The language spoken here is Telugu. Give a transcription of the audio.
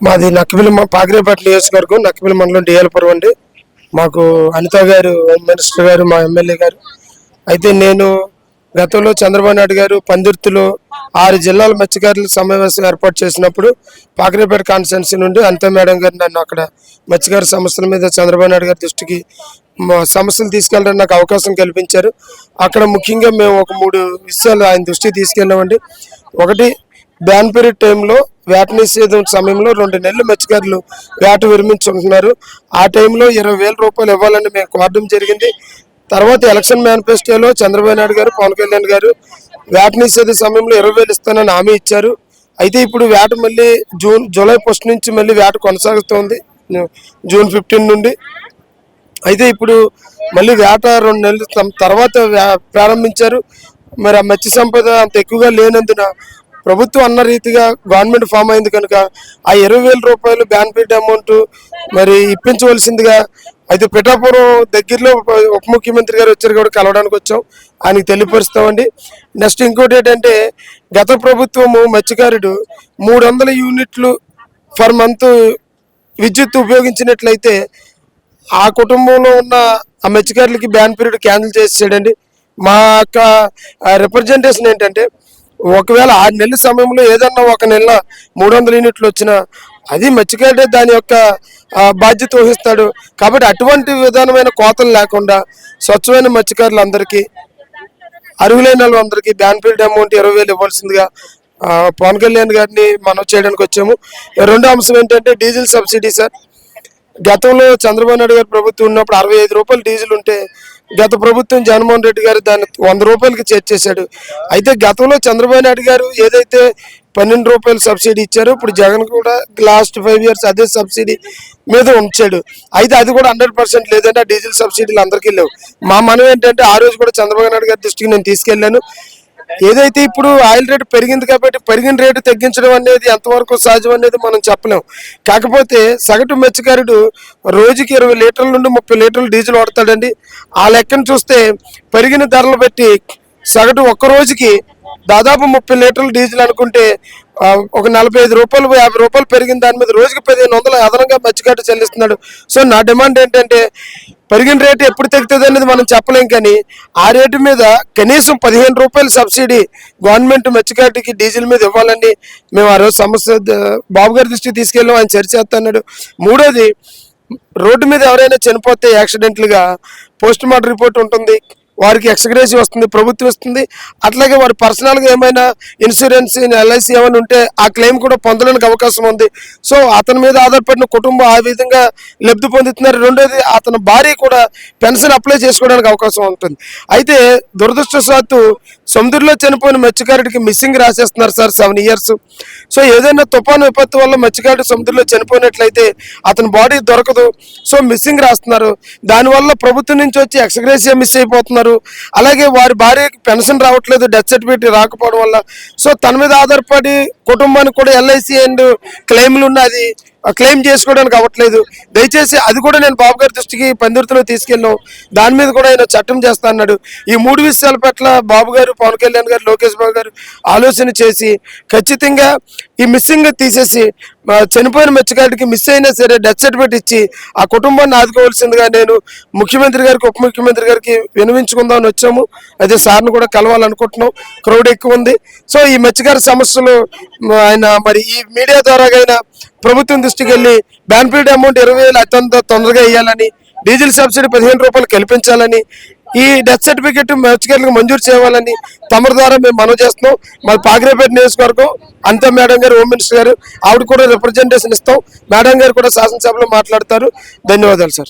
మాది నక్కవిల్ పాకిరేపేట నియోజకవర్గం నక్కవిల్ మండలం డిఎల్పురం అండి. మాకు అనిత గారు హోమ్ మినిస్టర్ గారు మా ఎమ్మెల్యే గారు అయితే నేను గతంలో చంద్రబాబు నాయుడు గారు పందిర్తిలో 6 జిల్లాల మత్స్యకారుల సమావేశం ఏర్పాటు చేసినప్పుడు పాకిరేపేట కాన్స్టిట్యున్సీ నుండి అనిత మేడం గారు నన్ను అక్కడ మత్స్యకార సమస్యల మీద చంద్రబాబు నాయుడు గారి దృష్టికి సమస్యలు తీసుకెళ్ళడానికి నాకు అవకాశం కల్పించారు. అక్కడ ముఖ్యంగా మేము ఒక 3 విషయాలు ఆయన దృష్టికి తీసుకెళ్ళామండి. ఒకటి, బ్యాన్ పీరియడ్ టైంలో వేట నిషేధం సమయంలో 2 నెలలు మత్స్యకారులు వేట విరమించుకుంటున్నారు. ఆ టైంలో 20,000 రూపాయలు ఇవ్వాలని మేము కోరడం జరిగింది. తర్వాత ఎలక్షన్ మేనిఫెస్టోలో చంద్రబాబు నాయుడు గారు, పవన్ కళ్యాణ్ గారు వేట నిషేధ సమయంలో 20,000 ఇస్తానని హామీ ఇచ్చారు. అయితే ఇప్పుడు వేట మళ్ళీ జూలై 1 నుంచి మళ్ళీ వేట కొనసాగుతోంది, జూన్ 15 నుండి. అయితే ఇప్పుడు మళ్ళీ వేట 2 నెలల తర్వాత ప్రారంభించారు. మరి ఆ మత్స్య సంపద అంత ఎక్కువగా లేనందున ప్రభుత్వం అన్న రీతిగా గవర్నమెంట్ ఫామ్ అయింది కనుక ఆ 20,000 రూపాయలు బ్యాన్ పీరియడ్ అమౌంట్ మరి ఇప్పించవలసిందిగా, అయితే పిఠాపురం దగ్గరలో ఉప ముఖ్యమంత్రి గారు వచ్చారు కూడా కలవడానికి వచ్చాం, ఆయనకి తెలియపరుస్తామండి. నెక్స్ట్ ఇంకోటి ఏంటంటే, గత ప్రభుత్వము మత్స్యకారుడు 300 యూనిట్లు పర్ మంత్ విద్యుత్ ఉపయోగించినట్లయితే ఆ కుటుంబంలో ఉన్న ఆ మత్స్యకారులకి బ్యాన్ పీరియడ్ క్యాన్సిల్ చేసేసాడండి. మా యొక్క రిప్రజెంటేషన్ ఏంటంటే, ఒకవేళ 6 నెలల సమయంలో ఏదన్నా ఒక నెల 300 యూనిట్లు వచ్చినా అది మత్స్యకారుడే దాని యొక్క బాధ్యత వహిస్తాడు. కాబట్టి అటువంటి విధానమైన కోతలు లేకుండా స్వచ్ఛమైన మత్స్యకారులందరికీ, అర్హులైన వాళ్ళందరికీ బ్యాన్ పీరియడ్ అమౌంట్ 20,000 ఇవ్వాల్సిందిగా పవన్ కళ్యాణ్ గారిని మనం చేయడానికి వచ్చాము. రెండో అంశం ఏంటంటే డీజిల్ సబ్సిడీ. సార్, గతంలో చంద్రబాబు నాయుడు గారి ప్రభుత్వం ఉన్నప్పుడు 65 రూపాయలు డీజిల్ ఉంటే గత ప్రభుత్వం జగన్మోహన్ రెడ్డి గారు దాన్ని 100 రూపాయలకి చేర్చేశాడు. అయితే గతంలో చంద్రబాబు నాయుడు గారు ఏదైతే 12 రూపాయలు సబ్సిడీ ఇచ్చారో ఇప్పుడు జగన్ కూడా లాస్ట్ 5 ఇయర్స్ అదే సబ్సిడీ మీద ఉంచాడు. అయితే అది కూడా 100% లేదంటే ఆ డీజిల్ సబ్సిడీలు అందరికీ లేవు. మా మనం ఏంటంటే ఆ రోజు కూడా చంద్రబాబు నాయుడు గారి దృష్టికి నేను తీసుకెళ్లాను. ఏదైతే ఇప్పుడు ఆయిల్ రేటు పెరిగింది కాబట్టి పెరిగిన రేటు తగ్గించడం అనేది ఎంతవరకు సాధ్యం అనేది మనం చెప్పలేం. కాకపోతే సగటు మత్స్యకారుడు రోజుకి 20 లీటర్ల నుండి 30 లీటర్లు డీజిల్ వాడతాడండి. ఆ లెక్కను చూస్తే పెరిగిన ధరలు బట్టి సగటు ఒక్క రోజుకి దాదాపు 30 లీటర్లు డీజిల్ అనుకుంటే ఒక 45 రూపాయలు 50 రూపాయలు పెరిగిన దాని మీద రోజుకి 1500 అదనంగా మత్స్యకారుడు చెల్లిస్తున్నాడు. సో నా డిమాండ్ ఏంటంటే, పెరిగిన రేటు ఎప్పుడు తగ్గుతుంది అనేది మనం చెప్పలేం, కానీ ఆ రేటు మీద కనీసం 15 రూపాయలు సబ్సిడీ గవర్నమెంట్ మత్స్యకారుడికి డీజిల్ మీద ఇవ్వాలని మేము ఆ రోజు సమస్య బాబు గారి దృష్టికి తీసుకెళ్ళాం. ఆయన చర్చ చేస్తున్నాడు. మూడోది, రోడ్డు మీద ఎవరైనా చనిపోతే యాక్సిడెంట్లుగా పోస్ట్ మార్టం రిపోర్ట్ ఉంటుంది, వారికి ఎక్స్గ్రేస్ వస్తుంది, ప్రభుత్వం ఇస్తుంది. అట్లాగే వారి పర్సనల్గా ఏమైనా ఇన్సూరెన్స్ LIC ఏమైనా ఉంటే ఆ క్లెయిమ్ కూడా పొందడానికి అవకాశం ఉంది. సో అతని మీద ఆధారపడిన కుటుంబం ఆ విధంగా లబ్ధి పొందుతున్నారు. రెండోది, అతని భార్య కూడా పెన్షన్ అప్లై చేసుకోవడానికి అవకాశం ఉంటుంది. అయితే దురదృష్టవశాత్తు సముద్రంలో చనిపోయిన మత్స్యకారుడికి మిస్సింగ్ రాసేస్తున్నారు సార్ 7 ఇయర్స్. సో ఏదైనా తుఫాను విపత్తు వల్ల మత్స్యకారుడు సముద్రంలో చనిపోయినట్లయితే అతని బాడీ దొరకదు. సో మిస్సింగ్ రాస్తున్నారు. దానివల్ల ప్రభుత్వం నుంచి వచ్చి ఎక్స్గ్రేసియా మిస్ అయిపోతున్నారు. అలాగే వారి భార్యకి పెన్షన్ రావట్లేదు, డెత్ సర్టిఫికేట్ రాకపోవడం వల్ల. సో తన మీద ఆధారపడి కుటుంబానికి కూడా LIC అండ్ క్లెయిమ్లు ఉన్నది క్లెయిమ్ చేసుకోవడానికి అవ్వట్లేదు. దయచేసి అది కూడా నేను బాబు గారి దృష్టికి పందిర్తిలో తీసుకెళ్ళాం. దాని మీద కూడా ఆయన చట్టం చేస్తా అన్నాడు. ఈ 3 విషయాల పట్ల బాబు గారు, పవన్ కళ్యాణ్ గారు, లోకేష్ బాబు గారు ఆలోచన చేసి ఖచ్చితంగా ఈ మిస్సింగ్ తీసేసి చనిపోయిన మత్స్యకారుడికి మిస్ అయినా సరే డెత్ సర్టిఫికేట్ ఇచ్చి ఆ కుటుంబాన్ని ఆదుకోవాల్సిందిగా నేను ముఖ్యమంత్రి గారికి, ఉప ముఖ్యమంత్రి గారికి వినవించుకుందామని వచ్చాము. అయితే సార్ని కూడా కలవాలనుకుంటున్నాం, క్రౌడ్ ఎక్కువ ఉంది. సో ఈ మత్స్యకార సమస్యలు ఆయన మరి ఈ మీడియా ద్వారాగైనా ప్రభుత్వం దృష్టికి వెళ్ళి బ్యాన్ పీరియడ్ అమౌంట్ 20,000 అత్యంత తొందరగా ఇవ్వాలని, డీజిల్ సబ్సిడీ 15 రూపాయలు కల్పించాలని, ఈ డెత్ సర్టిఫికేట్ మత్స్యకారులకు మంజూరు చేయాలని తమ ద్వారా మేము మనవి చేస్తున్నాం. మరి పాకిరేపేట నియోజకవర్గం అనిత మేడం గారు, హోమ్ మినిస్టర్ గారు, ఆవిడ కూడా రిప్రజెంటేషన్ ఇస్తాం. మేడం గారు కూడా శాసనసభలో మాట్లాడతారు. ధన్యవాదాలు సార్.